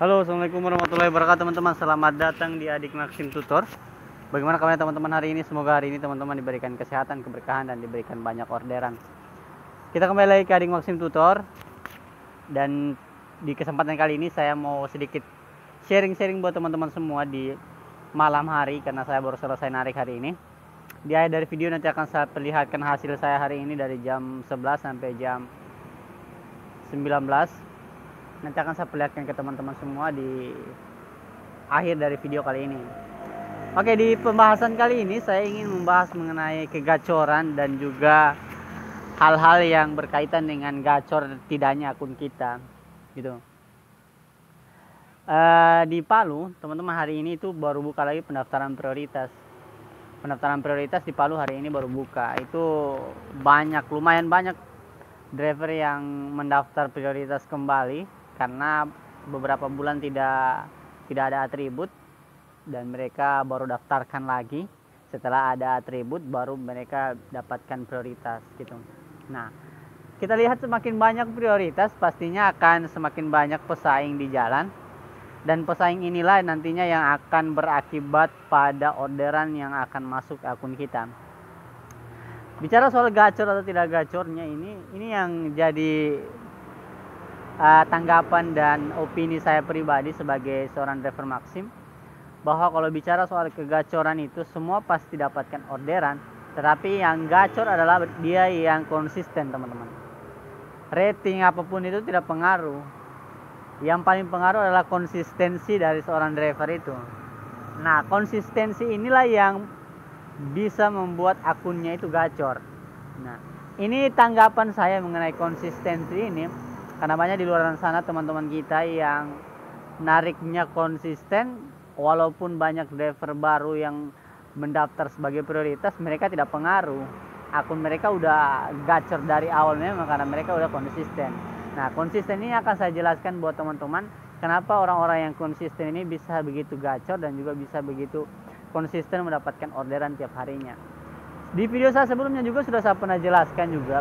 Halo, assalamualaikum warahmatullahi wabarakatuh teman-teman. Selamat datang di Adik Maxim Tutor. Bagaimana kabarnya teman-teman hari ini? Semoga hari ini teman-teman diberikan kesehatan, keberkahan, dan diberikan banyak orderan. Kita kembali lagi ke Adik Maxim Tutor. Dan di kesempatan kali ini saya mau sedikit sharing-sharing buat teman-teman semua di malam hari, karena saya baru selesai narik hari ini. Di akhir dari video nanti akan saya perlihatkan hasil saya hari ini dari jam 11 sampai jam 19. Nanti akan saya perlihatkan ke teman-teman semua di akhir dari video kali ini. Oke, di pembahasan kali ini saya ingin membahas mengenai kegacoran dan juga hal-hal yang berkaitan dengan gacor tidaknya akun kita gitu. Di Palu teman-teman hari ini itu baru buka lagi pendaftaran prioritas. Pendaftaran prioritas di Palu hari ini baru buka. Itu lumayan banyak driver yang mendaftar prioritas kembali karena beberapa bulan tidak ada atribut, dan mereka baru daftarkan lagi. Setelah ada atribut baru mereka dapatkan prioritas gitu. Nah, kita lihat semakin banyak prioritas pastinya akan semakin banyak pesaing di jalan, dan pesaing inilah nantinya yang akan berakibat pada orderan yang akan masuk akun kita. Bicara soal gacor atau tidak gacornya, ini yang jadi tanggapan dan opini saya pribadi sebagai seorang driver Maxim, bahwa kalau bicara soal kegacoran itu semua pasti dapatkan orderan, tetapi yang gacor adalah dia yang konsisten teman-teman. Rating apapun itu tidak pengaruh, yang paling pengaruh adalah konsistensi dari seorang driver itu. Nah, konsistensi inilah yang bisa membuat akunnya itu gacor. Nah, ini tanggapan saya mengenai konsistensi ini, karena banyak di luar sana teman-teman kita yang nariknya konsisten, walaupun banyak driver baru yang mendaftar sebagai prioritas, mereka tidak pengaruh. Akun mereka udah gacor dari awal memang karena mereka udah konsisten. Nah, konsisten ini akan saya jelaskan buat teman-teman kenapa orang-orang yang konsisten ini bisa begitu gacor dan juga bisa begitu konsisten mendapatkan orderan tiap harinya. Di video saya sebelumnya juga sudah saya pernah jelaskan juga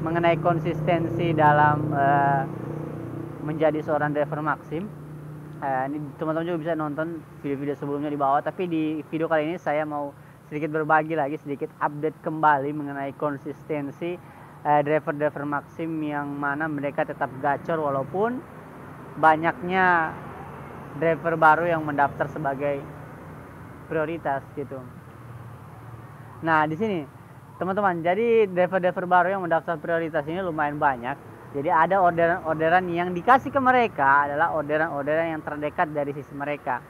mengenai konsistensi dalam menjadi seorang driver Maxim. Ini teman-teman juga bisa nonton video-video sebelumnya di bawah, tapi di video kali ini saya mau sedikit berbagi lagi, sedikit update kembali mengenai konsistensi driver-driver Maxim yang mana mereka tetap gacor walaupun banyaknya driver baru yang mendaftar sebagai prioritas gitu. Nah, di sini teman-teman, jadi driver-driver baru yang mendaftar prioritas ini lumayan banyak. Jadi ada orderan-orderan yang dikasih ke mereka adalah orderan-orderan yang terdekat dari sisi mereka.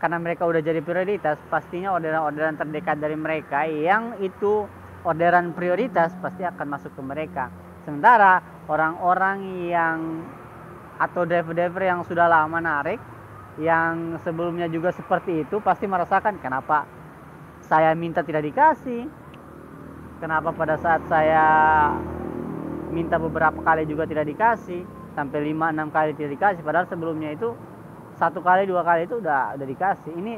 Karena mereka udah jadi prioritas, pastinya orderan-orderan terdekat dari mereka yang itu orderan prioritas pasti akan masuk ke mereka. Sementara orang-orang yang atau driver-driver yang sudah lama narik, yang sebelumnya juga seperti itu, pasti merasakan kenapa saya minta tidak dikasih. Kenapa pada saat saya minta beberapa kali juga tidak dikasih, sampai 5-6 kali tidak dikasih, padahal sebelumnya itu 1 kali 2 kali itu udah dikasih. Ini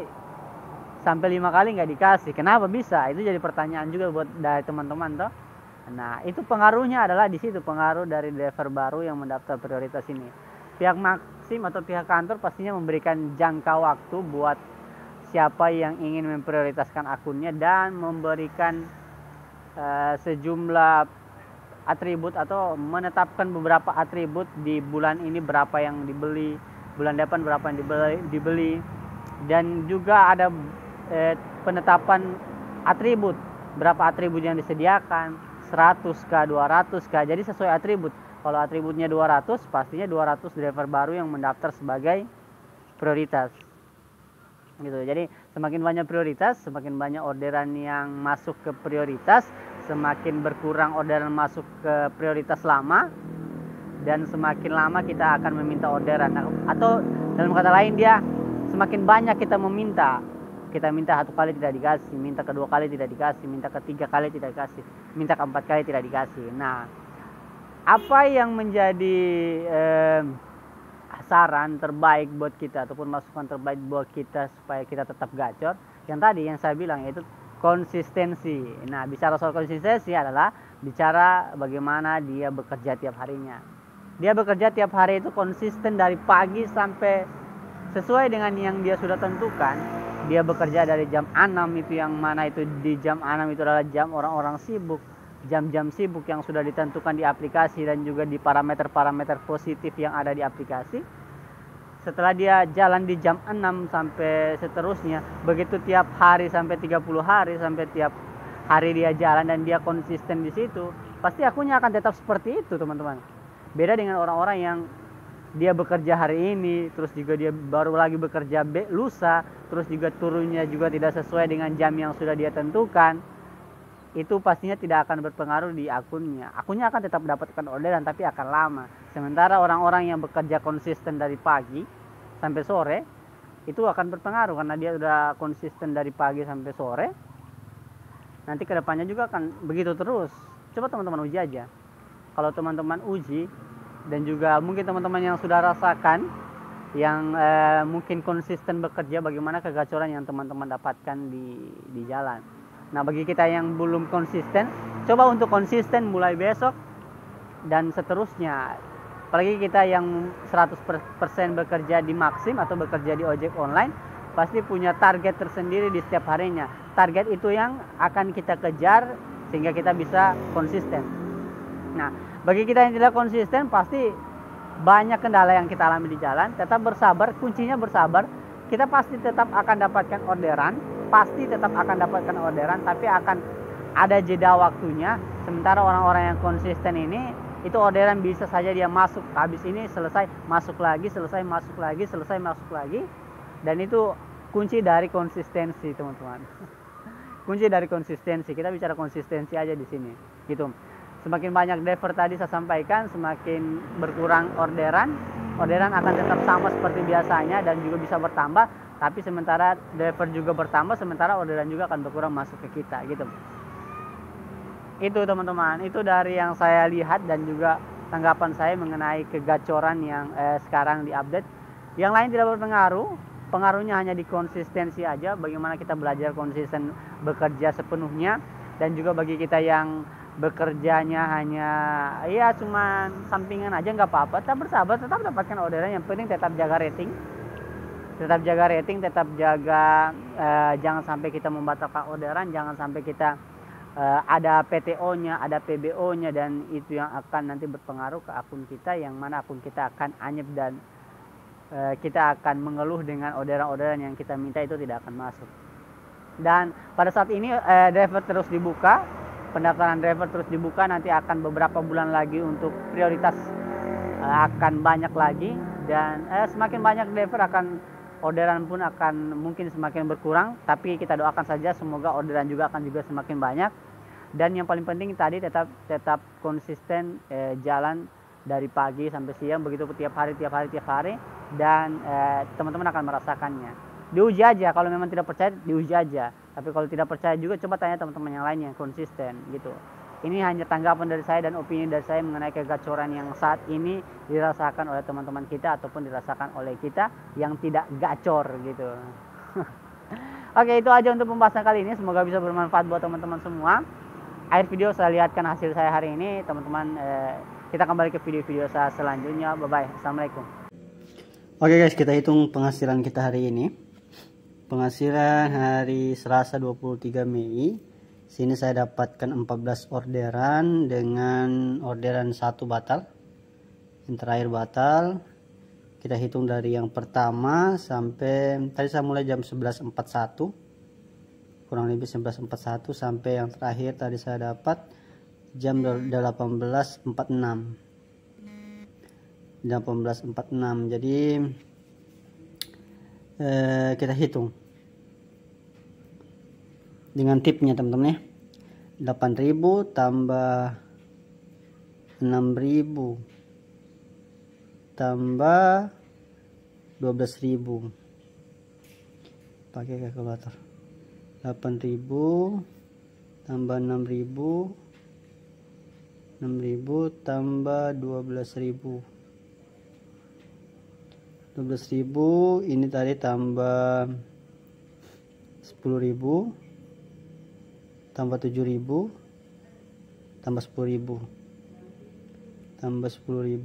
sampai 5 kali nggak dikasih. Kenapa bisa? Itu jadi pertanyaan juga buat dari teman-teman toh. Nah, itu pengaruhnya adalah di situ, pengaruh dari driver baru yang mendaftar prioritas ini. Pihak Maxim atau pihak kantor pastinya memberikan jangka waktu buat siapa yang ingin memprioritaskan akunnya dan memberikan sejumlah atribut atau menetapkan beberapa atribut di bulan ini berapa yang dibeli, bulan depan berapa yang dibeli, dan juga ada penetapan atribut, berapa atribut yang disediakan, 100k, 200k, jadi sesuai atribut. Kalau atributnya 200, pastinya 200 driver baru yang mendaftar sebagai prioritas gitu. Jadi semakin banyak prioritas, semakin banyak orderan yang masuk ke prioritas, semakin berkurang orderan masuk ke prioritas lama, dan semakin lama kita akan meminta orderan. Atau dalam kata lain, dia semakin banyak kita meminta. Kita minta 1 kali tidak dikasih, minta kedua kali tidak dikasih, minta ketiga kali tidak dikasih, minta keempat kali tidak dikasih. Nah, apa yang menjadi saran terbaik buat kita ataupun masukan terbaik buat kita supaya kita tetap gacor, yang tadi yang saya bilang yaitu konsistensi. Nah, bicara soal konsistensi adalah bicara bagaimana dia bekerja tiap harinya. dia bekerja tiap hari itu konsisten dari pagi sampai sesuai dengan yang dia sudah tentukan. Dia bekerja dari jam 6, itu yang mana itu di jam 6 itu adalah jam orang-orang sibuk, jam-jam sibuk yang sudah ditentukan di aplikasi dan juga di parameter-parameter positif yang ada di aplikasi. Setelah dia jalan di jam 6 sampai seterusnya, begitu tiap hari sampai 30 hari, sampai tiap hari dia jalan dan dia konsisten di situ, pasti akunnya akan tetap seperti itu, teman-teman. Beda dengan orang-orang yang dia bekerja hari ini, terus juga dia baru lagi bekerja lusa, terus juga turunnya juga tidak sesuai dengan jam yang sudah dia tentukan. Itu pastinya tidak akan berpengaruh di akunnya. Akunnya akan tetap mendapatkan orderan tapi akan lama. Sementara orang-orang yang bekerja konsisten dari pagi sampai sore, itu akan berpengaruh karena dia udah konsisten dari pagi sampai sore. Nanti kedepannya juga akan begitu terus. Coba teman-teman uji aja. Kalau teman-teman uji dan juga mungkin teman-teman yang sudah rasakan yang mungkin konsisten bekerja, bagaimana kegacoran yang teman-teman dapatkan di jalan. Nah, bagi kita yang belum konsisten, coba untuk konsisten mulai besok dan seterusnya. Apalagi kita yang 100% bekerja di Maxim atau bekerja di ojek online, pasti punya target tersendiri di setiap harinya. Target itu yang akan kita kejar sehingga kita bisa konsisten. Nah, bagi kita yang tidak konsisten, pasti banyak kendala yang kita alami di jalan. Tetap bersabar, kuncinya bersabar. Kita pasti tetap akan dapatkan orderan, tapi akan ada jeda waktunya. Sementara orang-orang yang konsisten ini, itu orderan bisa saja dia masuk, habis ini selesai, masuk lagi, selesai, masuk lagi, selesai, masuk lagi. Dan itu kunci dari konsistensi, teman-teman. Kunci dari konsistensi, kita bicara konsistensi aja di sini, gitu. Semakin banyak driver tadi saya sampaikan, semakin berkurang orderan akan tetap sama seperti biasanya dan juga bisa bertambah. Tapi sementara driver juga bertambah, sementara orderan juga akan berkurang masuk ke kita, gitu. Itu teman-teman, itu dari yang saya lihat dan juga tanggapan saya mengenai kegacoran yang sekarang diupdate. Yang lain tidak berpengaruh, pengaruhnya hanya di konsistensi aja, bagaimana kita belajar konsisten bekerja sepenuhnya. Dan juga bagi kita yang bekerjanya hanya ya cuman sampingan aja, nggak apa-apa, tetap bersabar, tetap dapatkan orderan. Yang penting tetap jaga rating, tetap jaga jangan sampai kita membatalkan orderan, jangan sampai kita ada PTO-nya, ada PBO-nya, dan itu yang akan nanti berpengaruh ke akun kita, yang mana akun kita akan anyep dan kita akan mengeluh dengan orderan-orderan yang kita minta itu tidak akan masuk. Dan pada saat ini driver terus dibuka, pendaftaran driver terus dibuka, nanti akan beberapa bulan lagi untuk prioritas akan banyak lagi, dan semakin banyak driver akan orderan pun akan mungkin semakin berkurang, tapi kita doakan saja semoga orderan juga akan juga semakin banyak. Dan yang paling penting tadi tetap konsisten jalan dari pagi sampai siang, begitu tiap hari, dan teman-teman akan merasakannya. Diuji aja, kalau memang tidak percaya diuji aja, tapi kalau tidak percaya juga coba tanya teman-teman yang lain yang konsisten, gitu. Ini hanya tanggapan dari saya dan opini dari saya mengenai kegacoran yang saat ini dirasakan oleh teman-teman kita ataupun dirasakan oleh kita yang tidak gacor, gitu. Oke, itu aja untuk pembahasan kali ini, semoga bisa bermanfaat buat teman-teman semua. Akhir video saya lihatkan hasil saya hari ini, teman-teman. Kita kembali ke video-video saya selanjutnya. Bye bye, assalamualaikum. Oke guys, kita hitung penghasilan kita hari ini. Penghasilan hari Selasa 23 Mei. Sini saya dapatkan 14 orderan dengan orderan 1 batal. Yang terakhir batal. Kita hitung dari yang pertama sampai tadi saya mulai jam 11.41. Kurang lebih 11.41 sampai yang terakhir tadi saya dapat jam 18.46. 18.46. Jadi kita hitung dengan tipnya teman-teman ya. 8.000 tambah 6.000 tambah 12.000. Pakai kalkulator. 8.000 tambah 6.000 tambah 12.000. 12.000 ini tadi tambah 10.000 tambah 7.000 tambah 10.000. tambah 10.000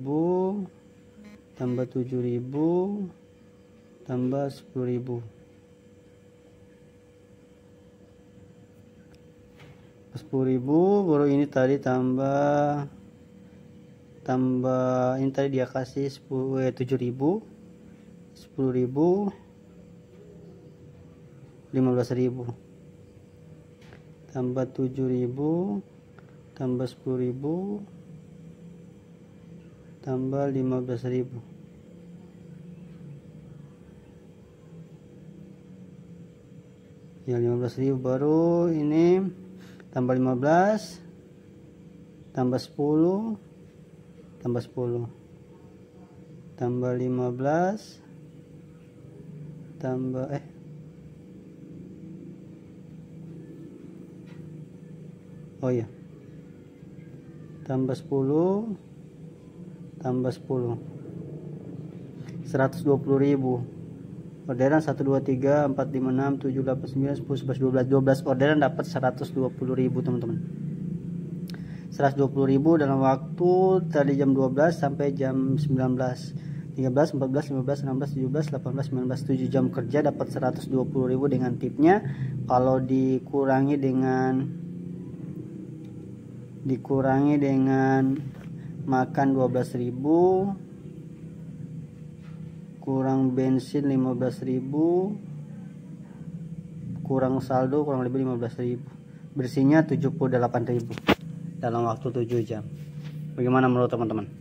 tambah 7.000 tambah 10.000 baru ini tadi tambah ini tadi dia kasih 7.000 10.000 15.000 tambah 7.000 tambah 10.000 tambah 15.000. Ya 15.000 baru ini tambah 15 tambah 10 tambah 10 tambah 15 tambah tambah 10 tambah 10 120.000. Orderan 1 2 3 4 5 6 7 8 9 10 11 12 orderan dapat 120.000 teman-teman. 120.000 dalam waktu tadi jam 12 sampai jam 19, 13 14 15 16 17 18 19, 7 jam kerja dapat 120.000 dengan tipnya. Kalau dikurangi dengan makan 12.000 kurang bensin 15.000 kurang saldo kurang lebih 15.000, bersihnya 78.000 dalam waktu 7 jam. Bagaimana menurut teman-teman?